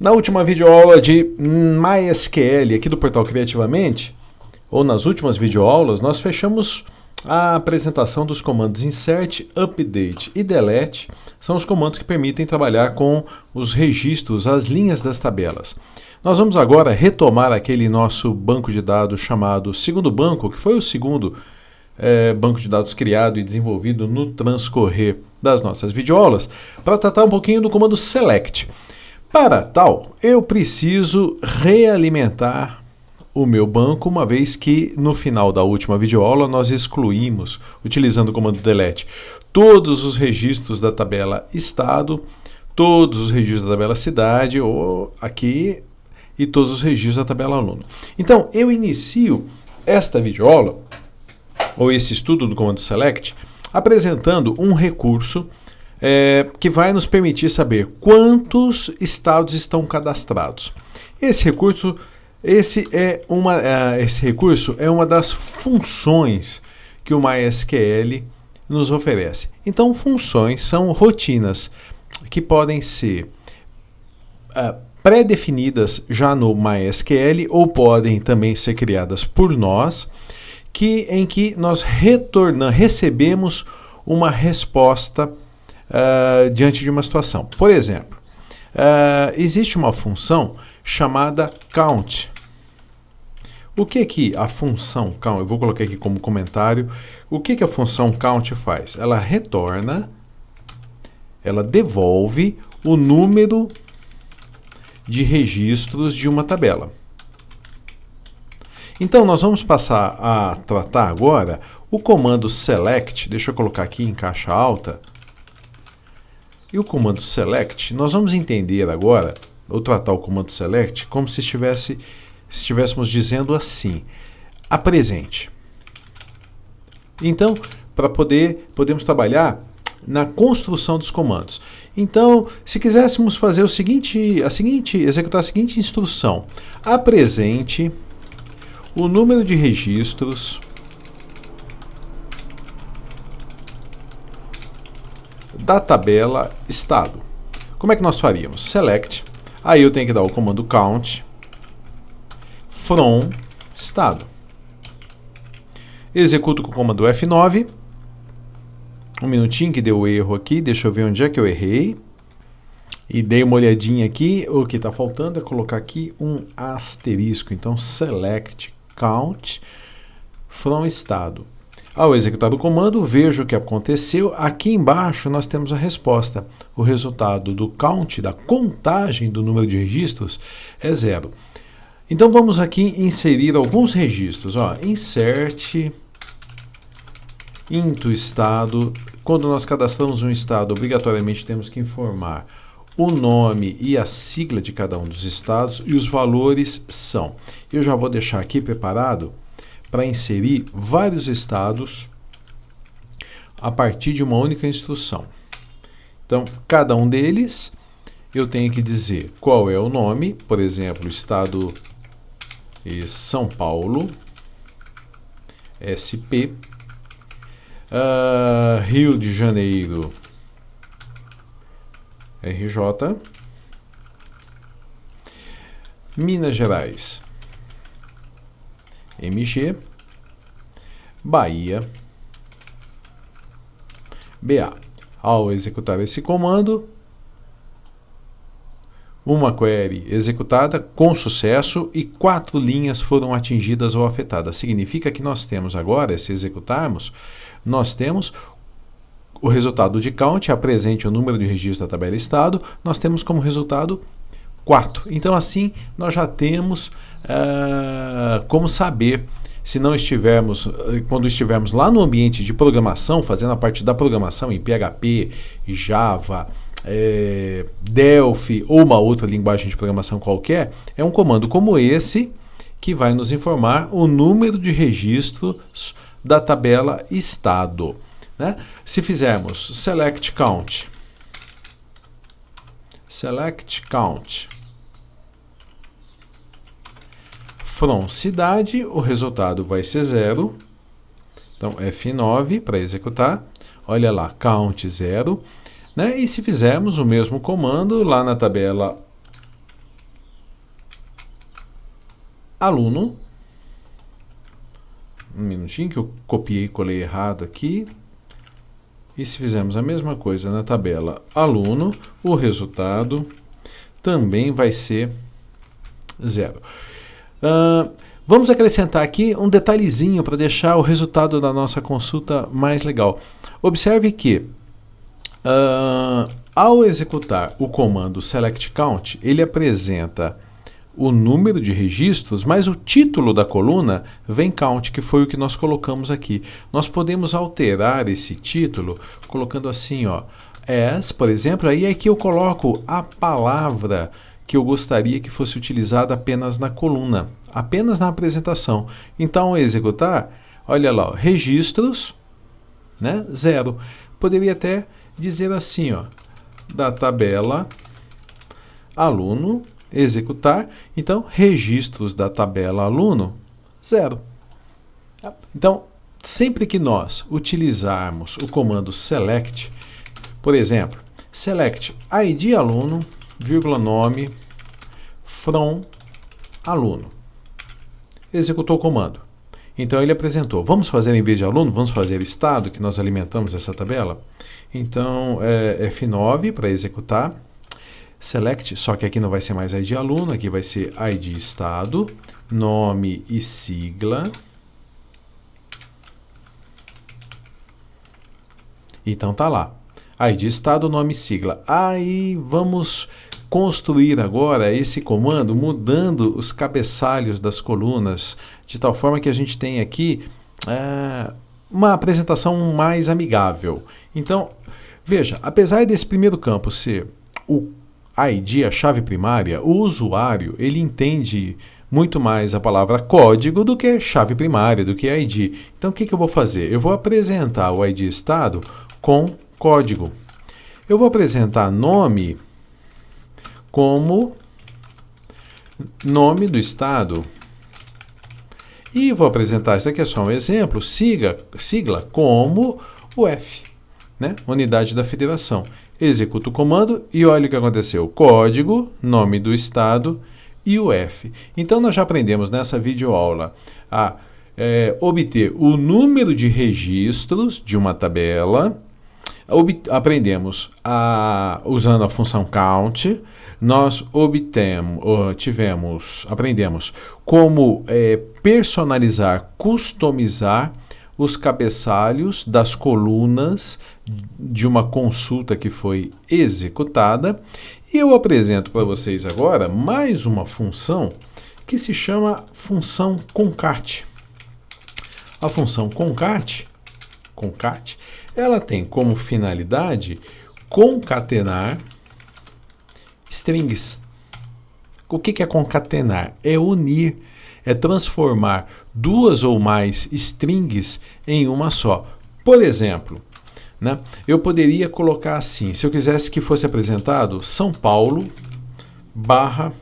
Na última videoaula de MySQL aqui do Portal Criativamente, ou nas últimas videoaulas, nós fechamos a apresentação dos comandos insert, update e delete. São os comandos que permitem trabalhar com os registros, as linhas das tabelas. Nós vamos agora retomar aquele nosso banco de dados chamado segundo banco, que foi o segundo banco de dados criado e desenvolvido no transcorrer das nossas videoaulas, para tratar um pouquinho do comando select. Para tal, eu preciso realimentar o meu banco, uma vez que no final da última videoaula nós excluímos, utilizando o comando delete, todos os registros da tabela estado, todos os registros da tabela cidade, ou aqui, e todos os registros da tabela aluno. Então, eu inicio esta videoaula, ou esse estudo do comando select, apresentando um recurso que vai nos permitir saber quantos estados estão cadastrados. Esse recurso é uma das funções que o MySQL nos oferece. Então, funções são rotinas que podem ser pré-definidas já no MySQL ou podem também ser criadas por nós, em que nós recebemos uma resposta diante de uma situação. Por exemplo, existe uma função chamada count. O que a função count, eu vou colocar aqui como comentário, o que a função count faz? Ela retorna, ela devolve o número de registros de uma tabela. Então, nós vamos passar a tratar agora o comando select, deixa eu colocar aqui em caixa alta, e o comando select, nós vamos entender agora, ou tratar o comando select, como se estivéssemos dizendo assim, apresente. Então, podemos trabalhar na construção dos comandos. Então, se quiséssemos fazer executar a seguinte instrução, apresente o número de registros da tabela estado. Como é que nós faríamos? Select, aí eu tenho que dar o comando count from estado. Executo com o comando F9. Um minutinho que deu erro aqui, deixa eu ver onde é que eu errei. E dei uma olhadinha aqui, o que está faltando é colocar aqui um asterisco. Então, select count from estado. Ao executar o comando, vejo o que aconteceu. Aqui embaixo nós temos a resposta. O resultado do count, da contagem do número de registros, é 0. Então vamos aqui inserir alguns registros. Insert into estado. Quando nós cadastramos um estado, obrigatoriamente temos que informar o nome e a sigla de cada um dos estados, e os valores são. Eu já vou deixar aqui preparado para inserir vários estados a partir de uma única instrução. Então, cada um deles, eu tenho que dizer qual é o nome, por exemplo, estado São Paulo, SP, Rio de Janeiro, RJ, Minas Gerais, MG, Bahia, BA. Ao executar esse comando, uma query executada com sucesso e 4 linhas foram atingidas ou afetadas. Significa que nós temos agora, se executarmos, nós temos o resultado de count, apresente o número de registro da tabela estado, nós temos como resultado 4. Então, assim, nós já temos como saber, se não estivermos, quando estivermos lá no ambiente de programação, fazendo a parte da programação em PHP, Java, Delphi ou uma outra linguagem de programação qualquer, é um comando como esse que vai nos informar o número de registros da tabela estado. Né? Se fizermos select count from cidade, o resultado vai ser 0. Então, F9 para executar. Olha lá, count 0. Né? E se fizermos o mesmo comando lá na tabela aluno. Um minutinho que eu copiei e colei errado aqui. E se fizermos a mesma coisa na tabela aluno, o resultado também vai ser 0. Vamos acrescentar aqui um detalhezinho para deixar o resultado da nossa consulta mais legal. Observe que ao executar o comando select count, ele apresenta o número de registros, mas o título da coluna vem count, que foi o que nós colocamos aqui. Nós podemos alterar esse título colocando assim, ó, as, por exemplo, aí aqui eu coloco a palavra que eu gostaria que fosse utilizada apenas na coluna, apenas na apresentação. Então, ao executar, olha lá, ó, registros, né, 0. Poderia até dizer assim, ó, da tabela aluno, executar, então registros da tabela aluno, 0. Então, sempre que nós utilizarmos o comando select, por exemplo, select id aluno, vírgula nome, from aluno. Executou o comando. Então ele apresentou, vamos fazer em vez de aluno, vamos fazer estado, que nós alimentamos essa tabela. Então, F9 para executar. Select, só que aqui não vai ser mais ID aluno, aqui vai ser ID estado, nome e sigla. Então tá lá, ID estado, nome e sigla. Aí vamos construir agora esse comando mudando os cabeçalhos das colunas, de tal forma que a gente tem aqui uma apresentação mais amigável. Então, veja, apesar desse primeiro campo ser o ID, a chave primária, o usuário, ele entende muito mais a palavra código do que chave primária, do que ID. Então, o que eu vou fazer? Eu vou apresentar o ID estado com código. Eu vou apresentar nome como nome do estado. E vou apresentar, isso aqui é só um exemplo, sigla como o F, né? Unidade da federação. Executo o comando e olha o que aconteceu. Código, nome do estado e o F. Então, nós já aprendemos nessa videoaula a obter o número de registros de uma tabela. Aprendemos usando a função count. Nós aprendemos como personalizar, customizar os cabeçalhos das colunas de uma consulta que foi executada. E eu apresento para vocês agora mais uma função que se chama função concat. A função concat, ela tem como finalidade concatenar strings. O que é concatenar? É unir, é transformar duas ou mais strings em uma só. Por exemplo, né, eu poderia colocar assim, se eu quisesse que fosse apresentado São Paulo barra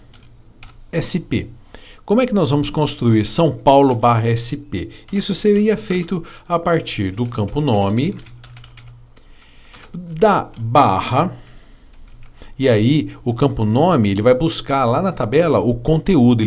SP. Como é que nós vamos construir São Paulo barra SP? Isso seria feito a partir do campo nome, da barra, e aí o campo nome ele vai buscar lá na tabela o conteúdo,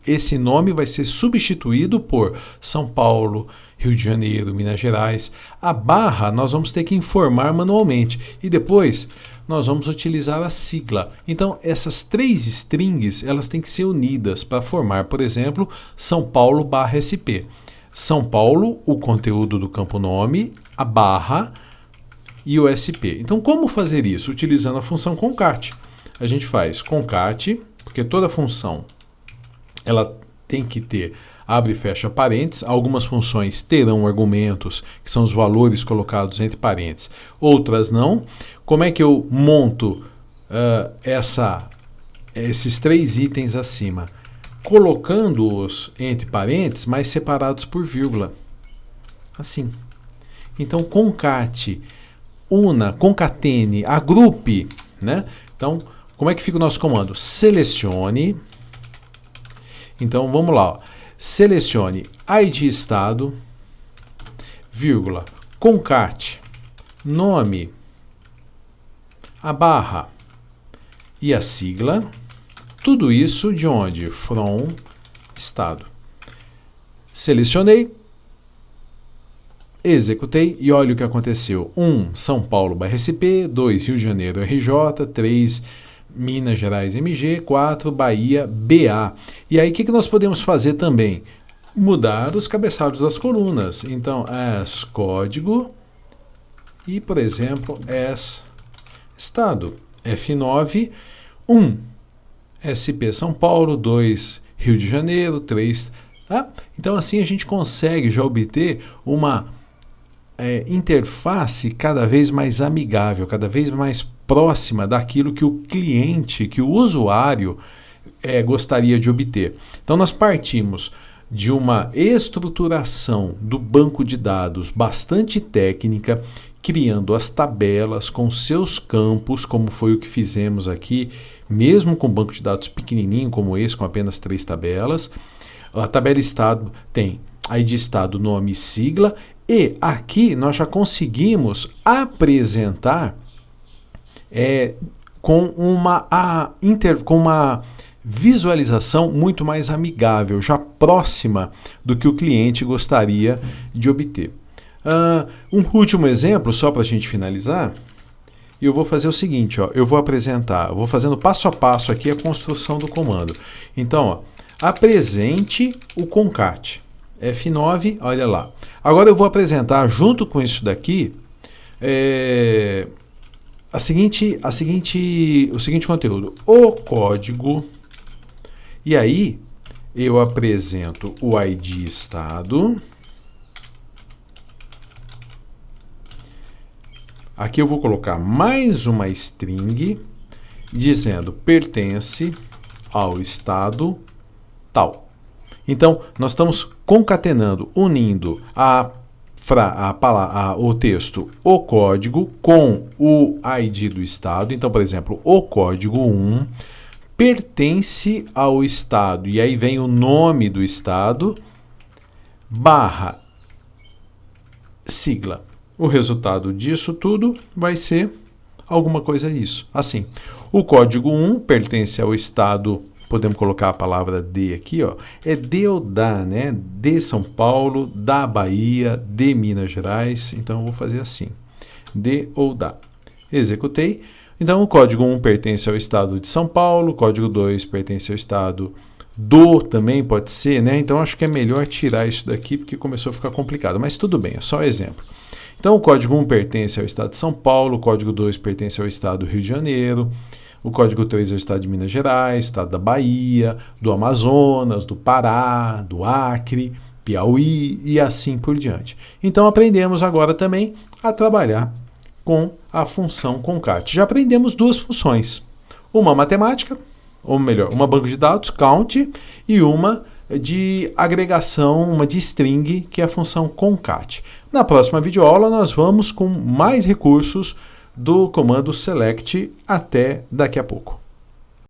esse nome vai ser substituído por São Paulo, Rio de Janeiro, Minas Gerais. A barra nós vamos ter que informar manualmente e depois nós vamos utilizar a sigla. Então essas três strings elas têm que ser unidas para formar, por exemplo, São Paulo barra SP. São Paulo, o conteúdo do campo nome, a barra e o SP. Então, como fazer isso? Utilizando a função concat. A gente faz concat, porque toda função ela tem que ter abre e fecha parênteses. Algumas funções terão argumentos, que são os valores colocados entre parênteses, outras não. Como é que eu monto esses três itens acima? Colocando-os entre parênteses, mas separados por vírgula. Assim. Então, concat, una, concatene, agrupe, né? Então, como é que fica o nosso comando? Selecione. Então, vamos lá. Ó. Selecione ID estado, vírgula, concat, nome, a barra e a sigla. Tudo isso de onde? From estado. Selecionei, executei e olha o que aconteceu. 1, São Paulo/SP, 2, Rio de Janeiro RJ, 3, Minas Gerais MG, 4, Bahia BA. E aí o que nós podemos fazer também? Mudar os cabeçalhos das colunas. Então, as código e, por exemplo, as estado. F9, 1, SP São Paulo, 2, Rio de Janeiro, 3... Tá? Então, assim a gente consegue já obter uma interface cada vez mais amigável, cada vez mais próxima daquilo que o cliente, que o usuário gostaria de obter. Então, nós partimos de uma estruturação do banco de dados bastante técnica, criando as tabelas com seus campos, como foi o que fizemos aqui, mesmo com um banco de dados pequenininho como esse, com apenas 3 tabelas. A tabela estado tem ID estado, nome e sigla, e aqui nós já conseguimos apresentar com uma visualização muito mais amigável, já próxima do que o cliente gostaria de obter. Um último exemplo, só para a gente finalizar, eu vou fazer o seguinte, ó, eu vou fazendo passo a passo aqui a construção do comando. Então, ó, apresente o concat. F9, olha lá. Agora eu vou apresentar junto com isso daqui o seguinte conteúdo. O código. E aí eu apresento o ID estado. Aqui eu vou colocar mais uma string dizendo pertence ao estado tal. Então, nós estamos concatenando, unindo o texto, o código, com o ID do estado. Então, por exemplo, o código 1 pertence ao estado, e aí vem o nome do estado, barra sigla. O resultado disso tudo vai ser alguma coisa isso. Assim, o código 1 pertence ao estado, podemos colocar a palavra de aqui, ó, é de ou da, né? De São Paulo, da Bahia, de Minas Gerais. Então, eu vou fazer assim, de ou da. Executei. Então, o código 1 pertence ao estado de São Paulo, o código 2 pertence ao estado do, também pode ser, né? Então, acho que é melhor tirar isso daqui, porque começou a ficar complicado. Mas tudo bem, é só um exemplo. Então, o código 1 pertence ao estado de São Paulo, o código 2 pertence ao estado do Rio de Janeiro, o código 3 é o estado de Minas Gerais, estado da Bahia, do Amazonas, do Pará, do Acre, Piauí e assim por diante. Então, aprendemos agora também a trabalhar com a função concat. Já aprendemos 2 funções. Uma matemática, ou melhor, uma banco de dados, count, e uma de agregação, uma de string, que é a função concat. Na próxima videoaula nós vamos com mais recursos do comando select. Até daqui a pouco.